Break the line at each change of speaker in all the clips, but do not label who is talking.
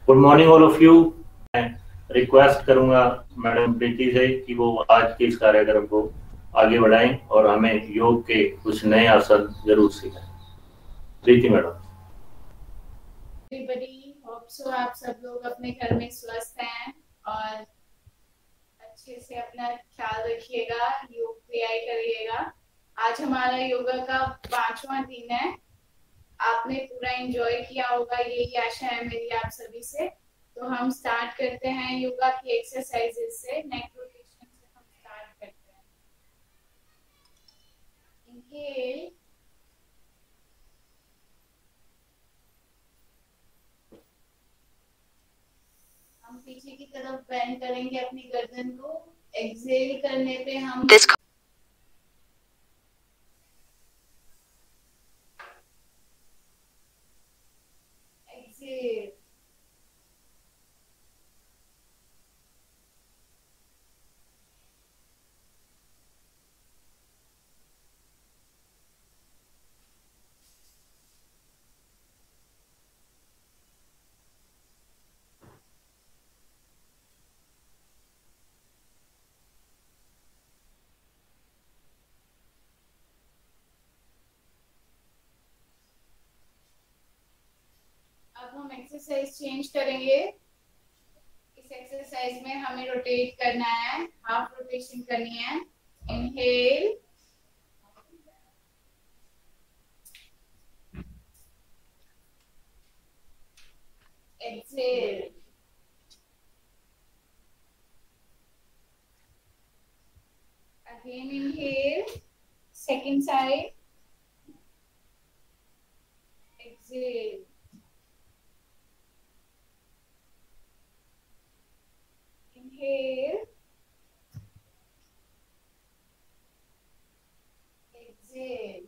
Good morning all of you. मैं request करूंगा madam प्रीति से कि वो आज के इस कार्यक्रम को आगे बढ़ाएं और हमें योग के कुछ नए आसन जरूर सिखाएं। प्रीति मैडम।
एवरीबॉडी होप सो आप सब लोग अपने घर में स्वस्थ हैं और अच्छे से अपना ख्याल रखिएगा, योग क्रियाएं करिएगा। आज हमारा योगा का 5वां दिन है। आपने पूरा एंजॉय किया होगा, यही आशा है मेरी आप सभी से। तो हम स्टार्ट करते हैं योगा की एक्सरसाइजेस से। नेक रोटेशन से हम स्टार्ट करते हैं। इनहेल, हम पीछे की तरफ बेंड करेंगे अपनी गर्दन को। एक्सहेल करने पे हम एक्सहेल, अब हम एक्सरसाइज चेंज करेंगे। इस एक्सरसाइज में हमें रोटेट करना है, हाफ रोटेशन करनी है। Inhale, exhale, again inhale, second side, exhale, inhale, exhale,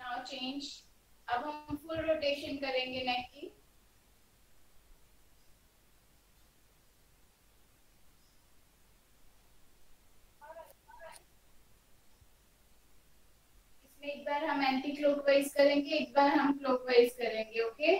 now change. अब हम फुल रोटेशन करेंगे नेक की। इसमें एक बार हम एंटी क्लॉकवाइज करेंगे, एक बार हम क्लॉकवाइज करेंगे। Okay,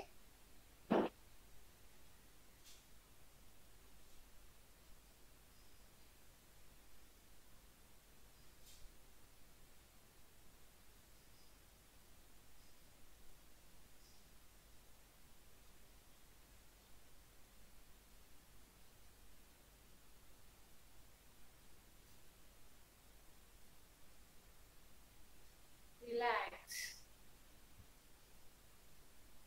relax.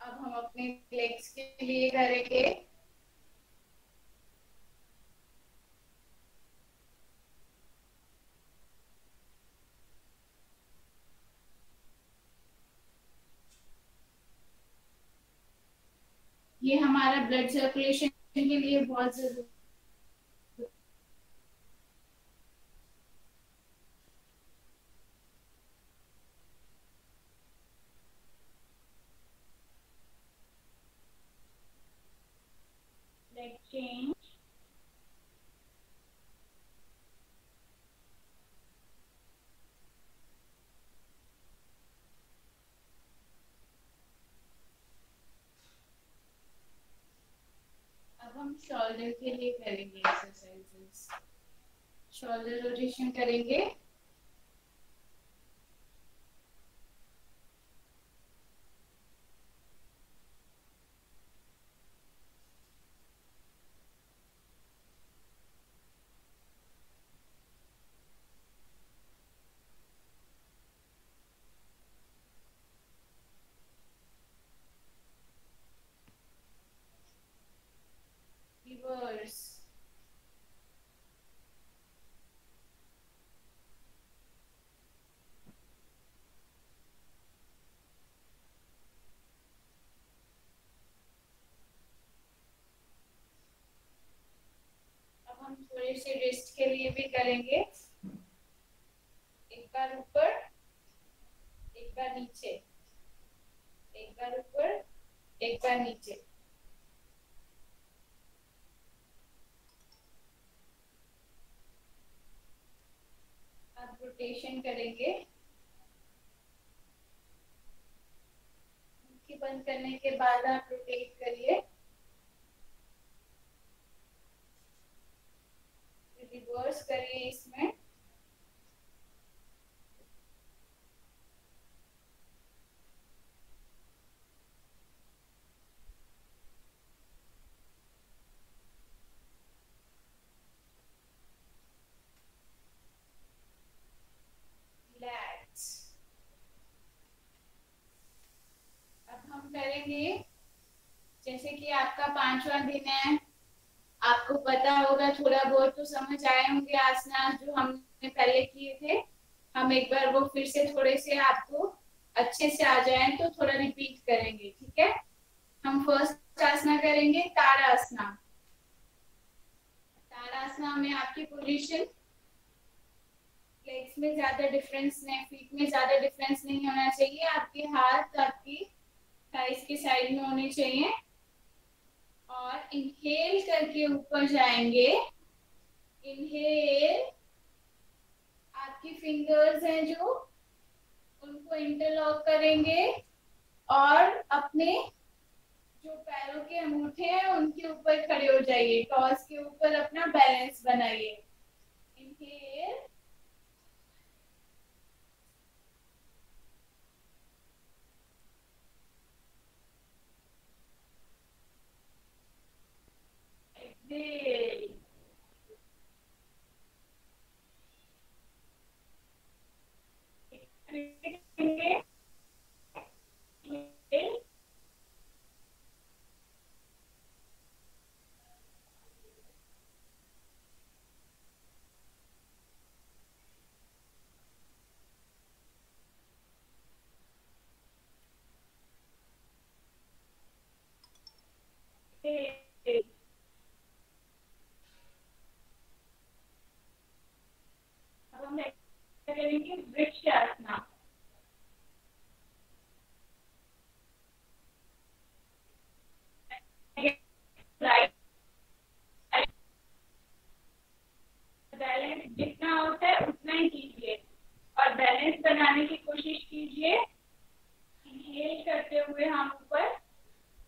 अब हम अपने लेग्स के लिए करेंगे। ये हमारा ब्लड सर्कुलेशन के लिए बहुत जरूरी। लेग चेंज, अब हम शोल्डर के लिए करेंगे एक्सरसाइजेस। शोल्डर रोटेशन करेंगे। रिवर्स, के लिए भी करेंगे। एक बार ऊपर, एक बार नीचे, एक बार ऊपर, एक बार नीचे। अब रोटेशन करेंगे। मुट्ठी बंद करने के बाद आप रोटेट करिए। रिवर्स करिए इसमें। अब हम करेंगे, जैसे कि आपका 5वां दिन है, आपको पता होगा, थोड़ा बहुत तो समझ आए होंगे आसना जो हमने पहले किए थे। हम एक बार वो फिर से थोड़े से आपको अच्छे से आ जाए तो थोड़ा रिपीट करेंगे, ठीक है। हम फर्स्ट आसना करेंगे ताड़ासना। ताड़ासना में आपकी पोजीशन, लेग्स में ज्यादा डिफरेंस नहीं, फीट में ज्यादा डिफरेंस नहीं होना चाहिए। आपके हाथ आपकी थाइस की साइड में होने चाहिए। और इनहेल करके ऊपर जाएंगे। इनहेल, आपकी फिंगर्स हैं जो, उनको इंटरलॉक करेंगे और अपने जो पैरों के अंगूठे हैं उनके ऊपर खड़े हो जाइए। टॉस के ऊपर अपना बैलेंस बनाइए। Inhale, exhale. अब हम करेंगे वृक्ष आसना। बैलेंस जितना होता है उतना ही कीजिए और बैलेंस बनाने की कोशिश कीजिए। इनहेल करते हुए हम ऊपर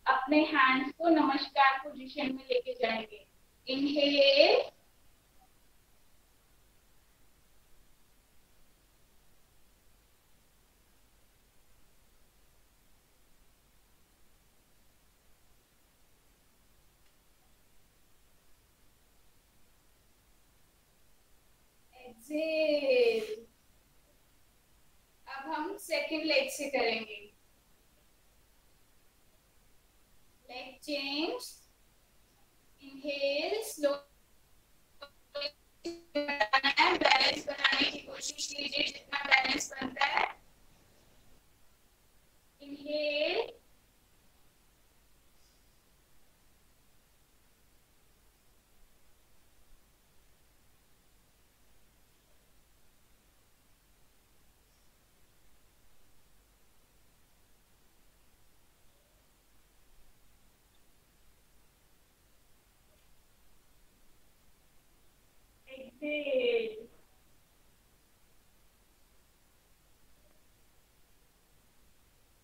अपने हैंड्स को नमस्कार पोजीशन में लेके जाएंगे। Inhale, exhale. अब हम सेकंड लेग से करेंगे। लेग चेंज, इनहेल, स्लो बनाना है, बैलेंस बनाने की कोशिश कीजिए जितना बैलेंस बनता है। Inhale, exhale.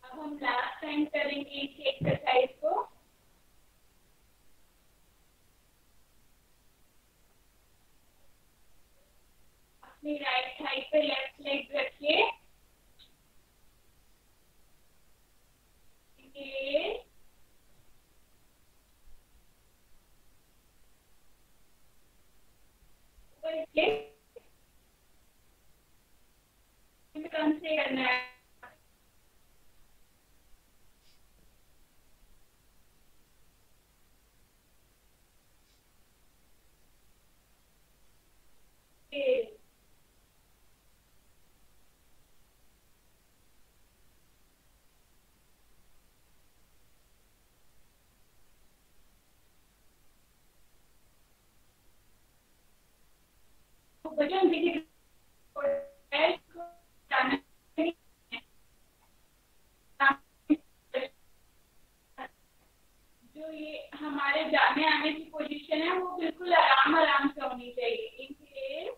अब हम लास्ट टाइम करेंगे इस एक्सरसाइज को। अपनी राइट साइड पे लेफ्ट लेग रखिए। इनहेल, कम से करना है। वजन भी जो ये हमारे जाने आने की पोजीशन है वो बिल्कुल आराम आराम से होनी चाहिए। Inhale,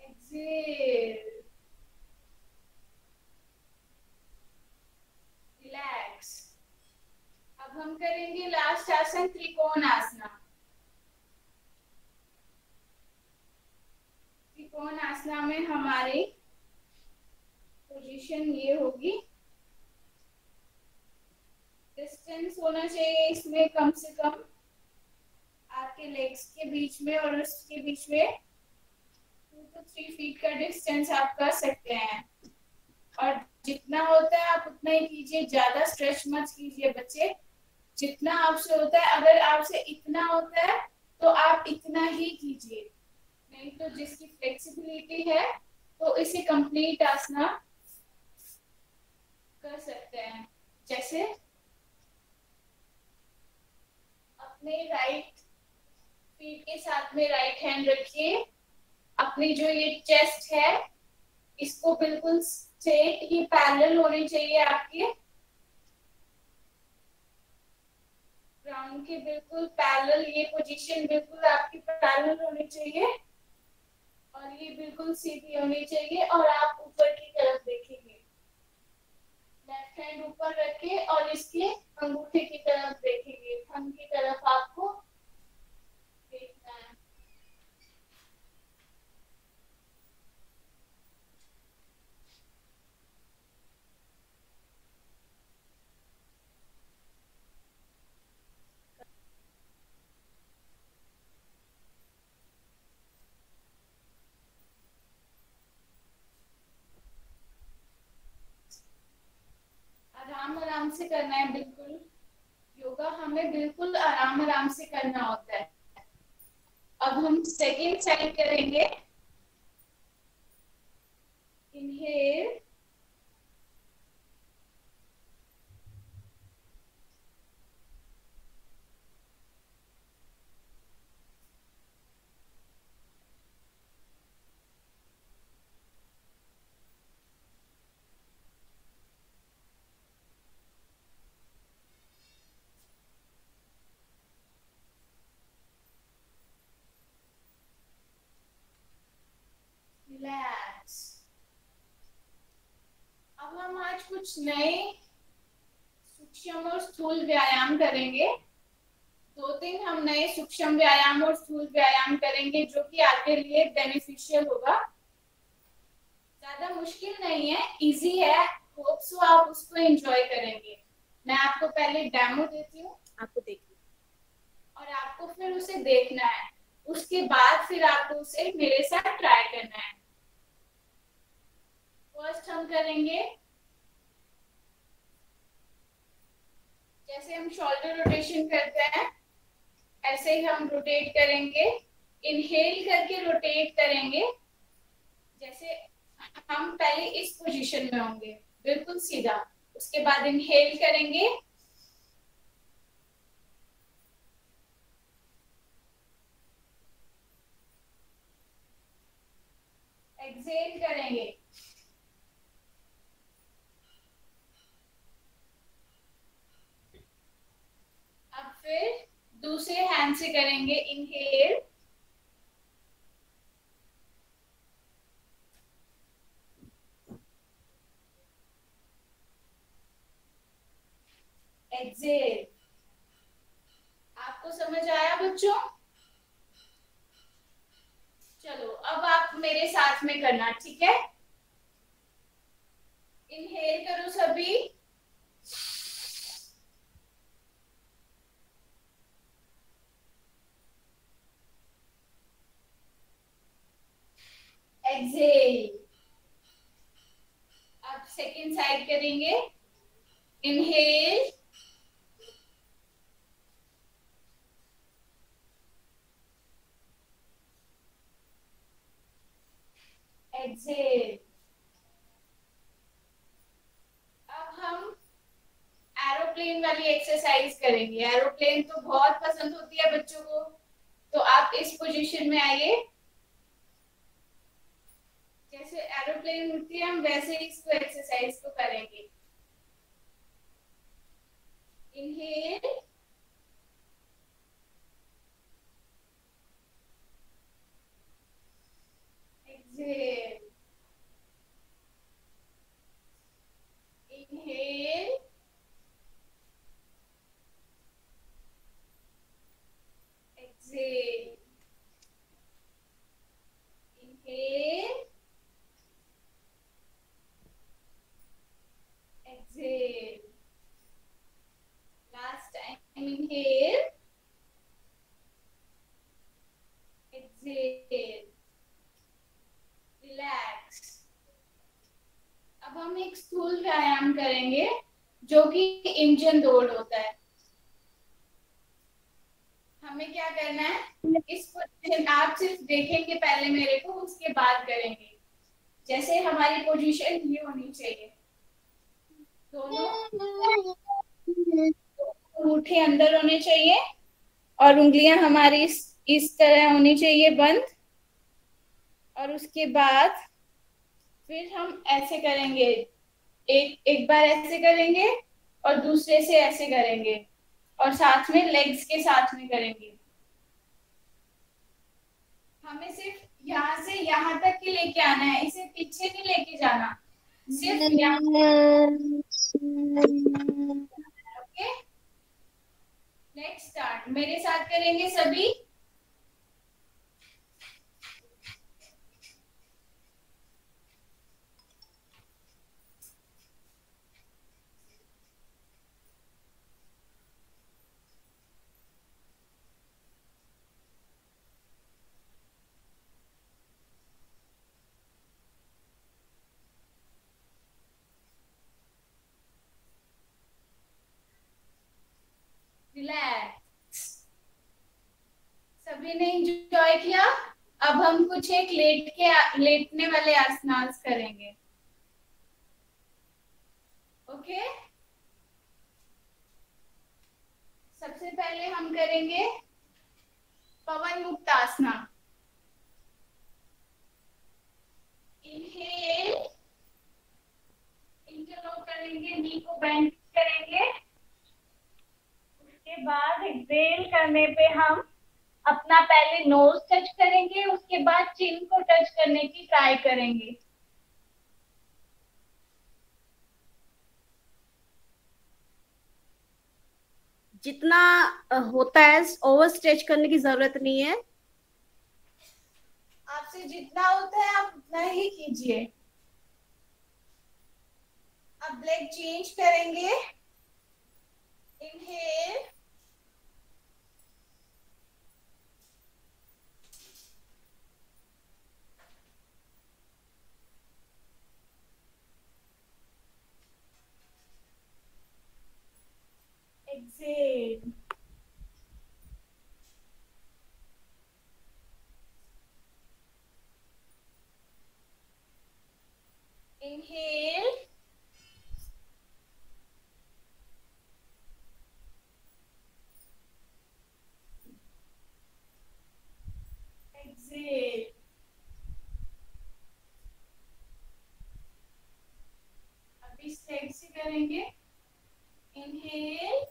exhale, relax. अब हम करेंगे लास्ट आसन त्रिकोण आसना। त्रिकोण आसना में हमारी पोजीशन ये होगी, डिस्टेंस होना चाहिए इसमें कम से कम आपके लेग्स के बीच में और उसके बीच में 2 to 3 फीट का डिस्टेंस आप कर सकते हैं। और जितना होता है आप उतना ही कीजिए, ज्यादा स्ट्रेच मत कीजिए बच्चे। जितना आपसे होता है, अगर आपसे इतना होता है तो आप इतना ही कीजिए, नहीं तो जिसकी फ्लेक्सिबिलिटी है तो इसे कंप्लीट आसना कर सकते हैं। जैसे अपने राइट फीट के साथ में राइट हैंड रखिए, अपनी जो ये चेस्ट है इसको बिल्कुल स्ट्रेट ही पैरेलल होनी चाहिए आपके ग्राउंड के बिल्कुल पैरेलल। ये पोजीशन बिल्कुल आपकी पैरेलल होनी चाहिए और ये बिल्कुल सीधी होनी चाहिए और आप ऊपर की तरफ देखेंगे। लेफ्ट हैंड ऊपर रखे और इसके अंगूठे की तरफ देखेंगे, थंब की तरफ आपको देखना है। आराम आराम से करना है बिल्कुल। योगा हमें बिल्कुल आराम आराम से करना होता है। अब हम सेकेंड साइड करेंगे। Inhale, relax. अब हम आज कुछ नए सूक्ष्म और स्थूल व्यायाम करेंगे। 2-3 हम नए सूक्ष्म व्यायाम और स्थूल व्यायाम करेंगे जो कि आपके लिए बेनिफिशियल होगा। ज्यादा मुश्किल नहीं है, इजी है। होप सो आप उसको एंजॉय करेंगे। मैं आपको पहले डेमो देती हूँ, आपको देखिए और आपको फिर उसे देखना है। उसके बाद फिर आपको उसे मेरे साथ ट्राई करना है। फर्स्ट हम करेंगे, जैसे हम शोल्डर रोटेशन करते हैं ऐसे ही हम रोटेट करेंगे। इनहेल करके रोटेट करेंगे, जैसे हम पहले इस पोजीशन में होंगे बिल्कुल सीधा। उसके बाद इनहेल करेंगे, एक्सहेल करेंगे, अब फिर दूसरे हैंड से करेंगे। Inhale, exhale. आपको समझ आया बच्चों? चलो अब आप मेरे साथ में करना, ठीक है? इनहेल करो सभी, एक्सहेल। अब सेकेंड साइड करेंगे। Inhale, exhale. अब हम एरोप्लेन वाली एक्सरसाइज करेंगे। एरोप्लेन तो बहुत पसंद होती है बच्चों को, तो आप इस पोजीशन में आइए। जैसे एरोप्लेन उड़ती है हम वैसे ही इसको एक्सरसाइज को करेंगे। Inhale, exhale, inhale, exhale, inhale, exhale. Last time, inhale, exhale, relax. अब हम एक स्थूल व्यायाम करेंगे जो कि इंजन दौड़ होता है। हमें क्या करना है, इस पोजीशन आप सिर्फ देखेंगे पहले मेरे को, उसके बाद करेंगे। जैसे हमारी पोजीशन ये होनी चाहिए, दोनों अंगूठे अंदर होने चाहिए और उंगलियां हमारी इस तरह होनी चाहिए बंद। और उसके बाद फिर हम ऐसे करेंगे, एक बार ऐसे करेंगे और दूसरे से ऐसे करेंगे और साथ में लेग्स के साथ में करेंगे। हमें सिर्फ यहाँ से यहाँ तक ही लेके आना है, इसे पीछे नहीं लेके जाना, सिर्फ यहाँ। Okay, next start. मेरे साथ करेंगे सभी। रिलैक्स। सभी ने एंजॉय किया। अब हम कुछ एक लेटने वाले आसनास करेंगे। ओके, सबसे पहले हम करेंगे पवन मुक्तासना। इनहेल, इंटरलॉक करेंगे, नी को बेंड करेंगे। उसके बाद एक्सेल करने पे हम अपना पहले नोज टच करेंगे, उसके बाद चिन को टच करने की ट्राई करेंगे।
जितना होता है ओवर स्ट्रेच करने की जरूरत नहीं है।
आपसे जितना होता है आप उतना ही कीजिए। अब लेग चेंज करेंगे। Inhale, exhale. Inhale, exhale. अभी इस लेग से करेंगे। Inhale,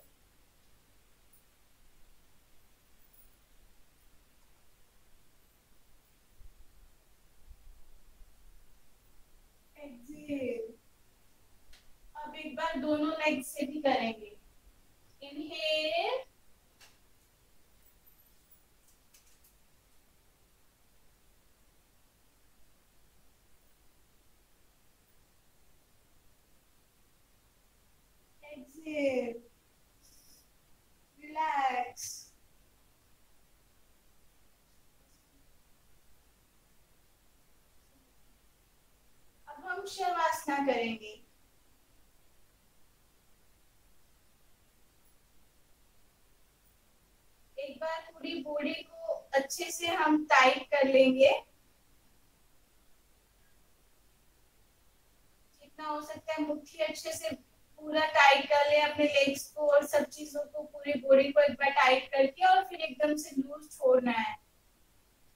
exhale. अब एक बार दोनों लेग से भी करेंगे। Inhale, exhale, relax. अब हम शवासना करेंगे। एक बार पूरी बॉडी को अच्छे से हम टाइट कर लेंगे। जितना हो सकता है मुट्ठी अच्छे से पूरा टाइट कर ले अपने लेग्स को और सब चीजों को, पूरी बॉडी को एक बार टाइट करके और फिर एकदम से लूज छोड़ना है।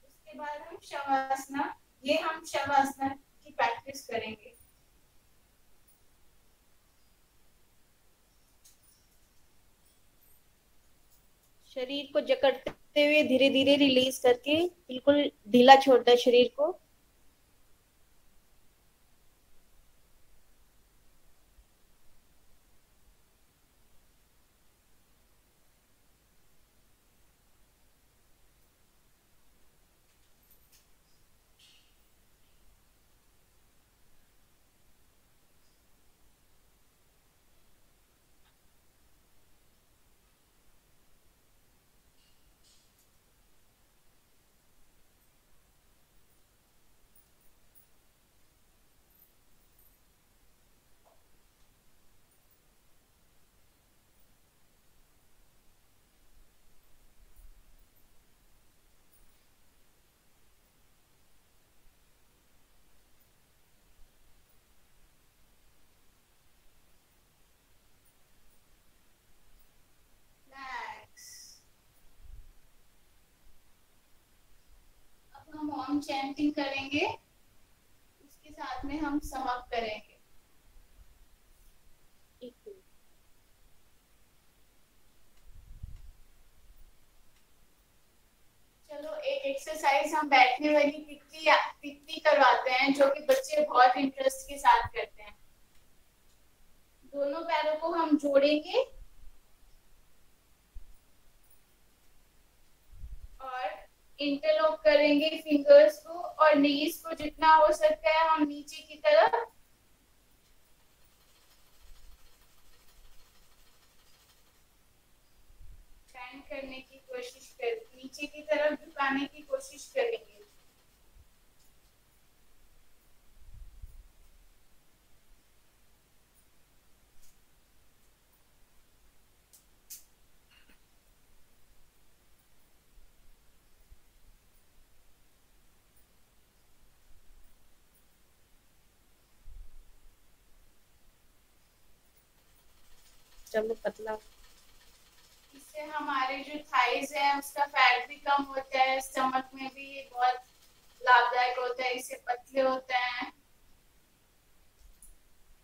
उसके बाद हम शवासना, ये हम शवासना की प्रैक्टिस करेंगे।
शरीर को जकड़ते हुए धीरे धीरे रिलीज करके बिल्कुल ढीला छोड़ना है शरीर को।
अब हम ओम चैंटिंग करेंगे, उसके साथ में हम समअप करेंगे। चलो एक एक्सरसाइज हम बैठने वाली तितली करवाते हैं, जो कि बच्चे बहुत इंटरेस्ट के साथ करते हैं। दोनों पैरों को हम जोड़ेंगे और इंटरलॉक करेंगे फिंगर्स को, और नीज को जितना हो सकता है हम नीचे की तरफ बैंड करने की कोशिश कर, नीचे की तरफ झुकाने की कोशिश करेंगे।
चलो पतला।
इससे हमारे जो थाइज है उसका फैट भी कम होता है, स्टमक में भी ये बहुत लाभदायक होता है, इससे पतले होते हैं।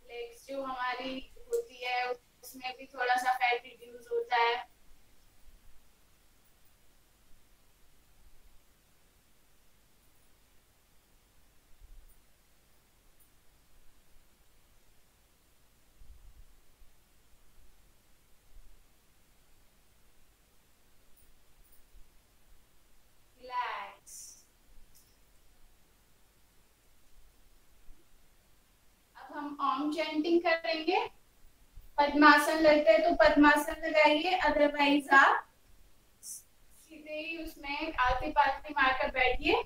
लेग्स जो हमारी होती है उसमें भी थोड़ा सा फैट रिड्यूस होता है। अब हम ओम चैंटिंग करेंगे। पद्मासन लगता है तो पद्मासन लगाइए, अदरवाइज आप सीधे ही उसमें आलती पालती मारकर बैठिए।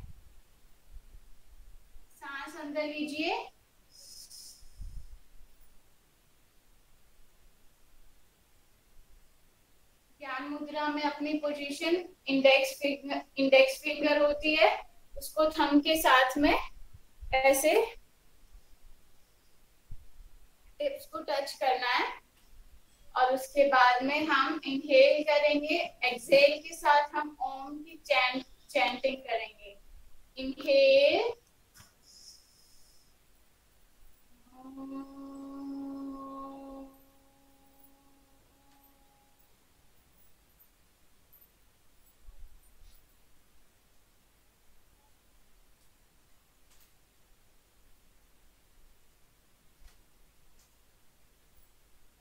सांस अंदर लीजिए, ज्ञान मुद्रा में अपनी पोजीशन, इंडेक्स फिंगर होती है, उसको थंब के साथ में ऐसे टिप्स को टच करना है, और उसके बाद में हम इनहेल करेंगे। एक्सहेल के साथ हम ओम की चैंटिंग करेंगे। इनहेल,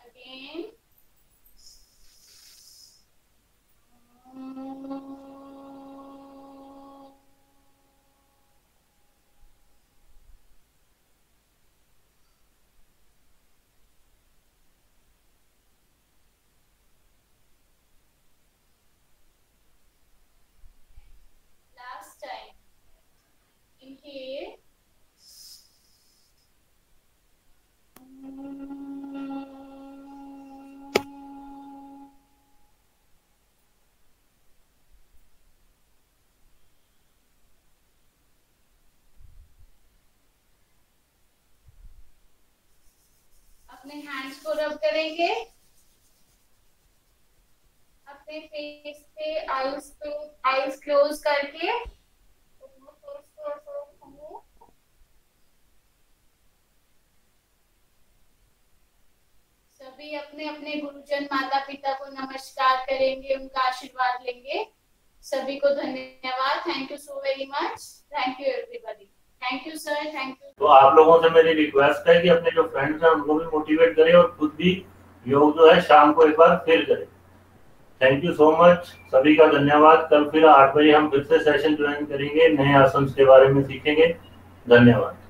again, हैंड्स को रब करेंगे, अपने फेस पे आईज क्लोज करके सभी अपने अपने गुरुजन माता पिता को नमस्कार करेंगे, उनका आशीर्वाद लेंगे। सभी को धन्यवाद। Thank you so very much. Thank you everybody. Thank you sir. Thank you.
तो आप लोगों से मेरी रिक्वेस्ट है कि अपने जो फ्रेंड्स हैं उनको भी मोटिवेट करें और खुद भी योग जो है शाम को एक बार फिर करें। थैंक यू सो मच, सभी का धन्यवाद। कल फिर 8 बजे हम फिर से सेशन ज्वाइन करेंगे, नए आसन के बारे में सीखेंगे। धन्यवाद।